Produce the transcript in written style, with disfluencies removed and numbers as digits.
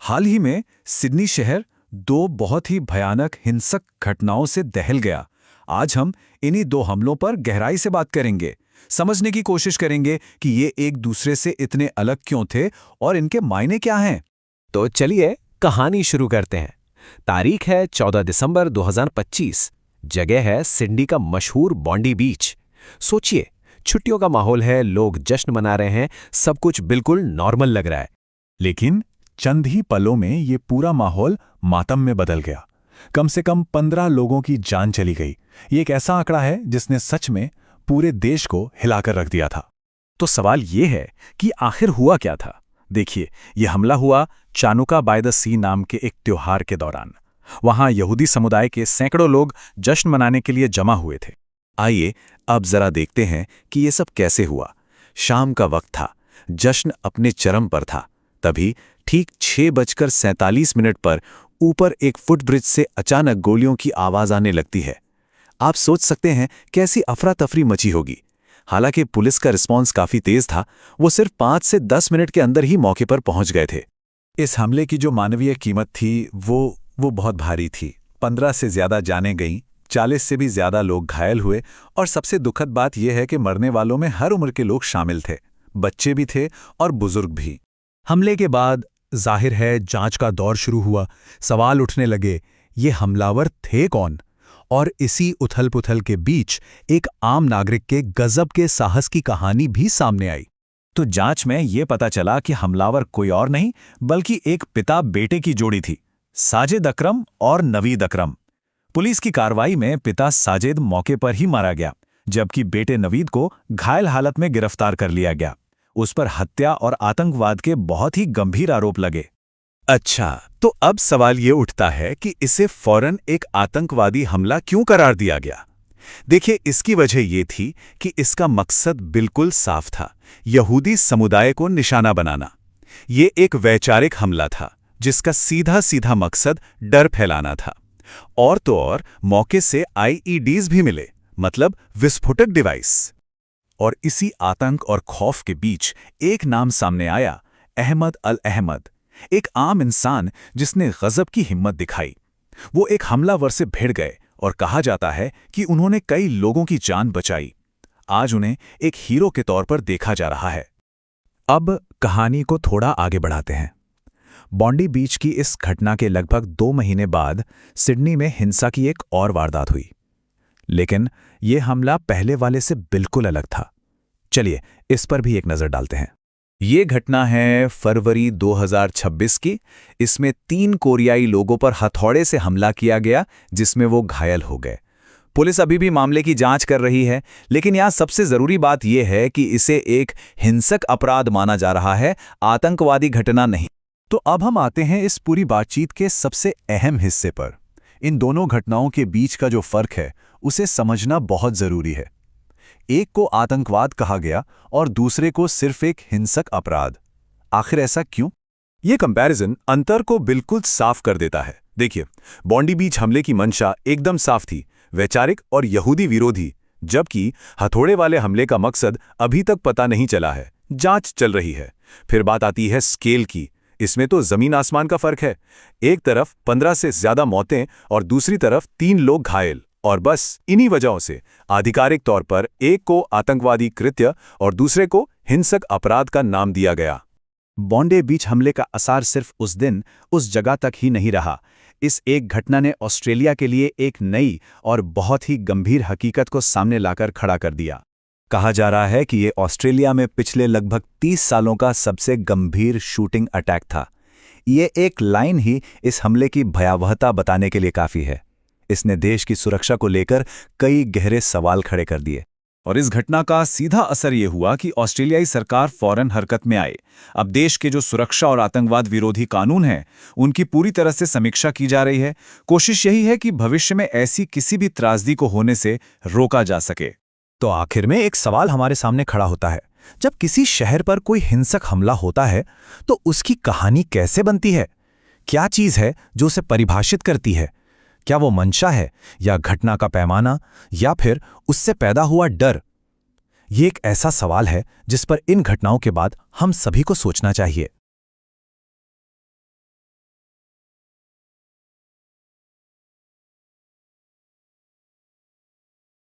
हाल ही में सिडनी शहर दो बहुत ही भयानक हिंसक घटनाओं से दहल गया। आज हम इन्हीं दो हमलों पर गहराई से बात करेंगे, समझने की कोशिश करेंगे कि ये एक दूसरे से इतने अलग क्यों थे और इनके मायने क्या हैं। तो चलिए कहानी शुरू करते हैं। तारीख है 14 दिसंबर 2025। जगह है सिडनी का मशहूर बॉन्डी बीच। सोचिए, छुट्टियों का माहौल है, लोग जश्न मना रहे हैं, सब कुछ बिल्कुल नॉर्मल लग रहा है। लेकिन चंद ही पलों में ये पूरा माहौल मातम में बदल गया। कम से कम 15 लोगों की जान चली गई। ये एक ऐसा आंकड़ा है जिसने सच में पूरे देश को हिलाकर रख दिया था। तो सवाल ये है कि आखिर हुआ क्या था। देखिए, यह हमला हुआ चानुका बाय द सी नाम के एक त्योहार के दौरान। वहां यहूदी समुदाय के सैकड़ों लोग जश्न मनाने के लिए जमा हुए थे। आइए अब जरा देखते हैं कि ये सब कैसे हुआ। शाम का वक्त था, जश्न अपने चरम पर था। तभी ठीक 6:47 पर ऊपर एक फुटब्रिज से अचानक गोलियों की आवाज आने लगती है। आप सोच सकते हैं कैसी अफरा तफरी मची होगी। हालांकि पुलिस का रिस्पांस काफी तेज था। वो सिर्फ 5 से 10 मिनट के अंदर ही मौके पर पहुंच गए थे। इस हमले की जो मानवीय कीमत थी वो बहुत भारी थी। 15 से ज्यादा जानें गईं, 40 से भी ज्यादा लोग घायल हुए और सबसे दुखद बात यह है कि मरने वालों में हर उम्र के लोग शामिल थे। बच्चे भी थे और बुजुर्ग भी। हमले के बाद जाहिर है जांच का दौर शुरू हुआ। सवाल उठने लगे, ये हमलावर थे कौन? और इसी उथल-पुथल के बीच एक आम नागरिक के गजब के साहस की कहानी भी सामने आई। तो जांच में ये पता चला कि हमलावर कोई और नहीं बल्कि एक पिता बेटे की जोड़ी थी, साजिद अकरम और नवीद अकरम। पुलिस की कार्रवाई में पिता साजिद मौके पर ही मारा गया, जबकि बेटे नवीद को घायल हालत में गिरफ्तार कर लिया गया। उस पर हत्या और आतंकवाद के बहुत ही गंभीर आरोप लगे। अच्छा, तो अब सवाल ये उठता है कि इसे फौरन एक आतंकवादी हमला क्यों करार दिया गया? देखिए, इसकी वजह ये थी कि इसका मकसद बिल्कुल साफ था, यहूदी समुदाय को निशाना बनाना। ये एक वैचारिक हमला था जिसका सीधा सीधा मकसद डर फैलाना था। और तो और मौके से आईईडीज भी मिले, मतलब विस्फोटक डिवाइस। और इसी आतंक और खौफ के बीच एक नाम सामने आया, अहमद अल अहमद। एक आम इंसान जिसने गजब की हिम्मत दिखाई। वो एक हमलावर से भिड़ गए और कहा जाता है कि उन्होंने कई लोगों की जान बचाई। आज उन्हें एक हीरो के तौर पर देखा जा रहा है। अब कहानी को थोड़ा आगे बढ़ाते हैं। बॉन्डी बीच की इस घटना के लगभग 2 महीने बाद सिडनी में हिंसा की एक और वारदात हुई। लेकिन यह हमला पहले वाले से बिल्कुल अलग था। चलिए इस पर भी एक नजर डालते हैं। ये घटना है फरवरी 2026 की। इसमें 3 कोरियाई लोगों पर हथौड़े से हमला किया गया, जिसमें वो घायल हो गए। पुलिस अभी भी मामले की जांच कर रही है, लेकिन यहाँ सबसे जरूरी बात यह है कि इसे एक हिंसक अपराध माना जा रहा है, आतंकवादी घटना नहीं। तो अब हम आते हैं इस पूरी बातचीत के सबसे अहम हिस्से पर। इन दोनों घटनाओं के बीच का जो फर्क है उसे समझना बहुत जरूरी है। एक को आतंकवाद कहा गया और दूसरे को सिर्फ एक हिंसक अपराध। आखिर ऐसा क्यों? ये कंपैरिजन अंतर को बिल्कुल साफ कर देता है। देखिए, बॉन्डी बीच हमले की मंशा एकदम साफ थी, वैचारिक और यहूदी विरोधी, जबकि हथौड़े वाले हमले का मकसद अभी तक पता नहीं चला है, जांच चल रही है। फिर बात आती है स्केल की। इसमें तो जमीन आसमान का फर्क है। एक तरफ 15 से ज्यादा मौतें और दूसरी तरफ 3 लोग घायल। और बस इन्हीं वजहों से आधिकारिक तौर पर एक को आतंकवादी कृत्य और दूसरे को हिंसक अपराध का नाम दिया गया। बॉन्डी बीच हमले का असर सिर्फ उस दिन, उस जगह तक ही नहीं रहा। इस एक घटना ने ऑस्ट्रेलिया के लिए एक नई और बहुत ही गंभीर हकीकत को सामने लाकर खड़ा कर दिया। कहा जा रहा है कि ये ऑस्ट्रेलिया में पिछले लगभग 30 सालों का सबसे गंभीर शूटिंग अटैक था। ये एक लाइन ही इस हमले की भयावहता बताने के लिए काफी है। इसने देश की सुरक्षा को लेकर कई गहरे सवाल खड़े कर दिए। और इस घटना का सीधा असर यह हुआ कि ऑस्ट्रेलियाई सरकार फौरन हरकत में आई। अब देश के जो सुरक्षा और आतंकवाद विरोधी कानून हैं, उनकी पूरी तरह से समीक्षा की जा रही है। कोशिश यही है कि भविष्य में ऐसी किसी भी त्रासदी को होने से रोका जा सके। तो आखिर में एक सवाल हमारे सामने खड़ा होता है, जब किसी शहर पर कोई हिंसक हमला होता है तो उसकी कहानी कैसे बनती है? क्या चीज है जो उसे परिभाषित करती है? क्या वो मंशा है, या घटना का पैमाना, या फिर उससे पैदा हुआ डर? ये एक ऐसा सवाल है जिस पर इन घटनाओं के बाद हम सभी को सोचना चाहिए।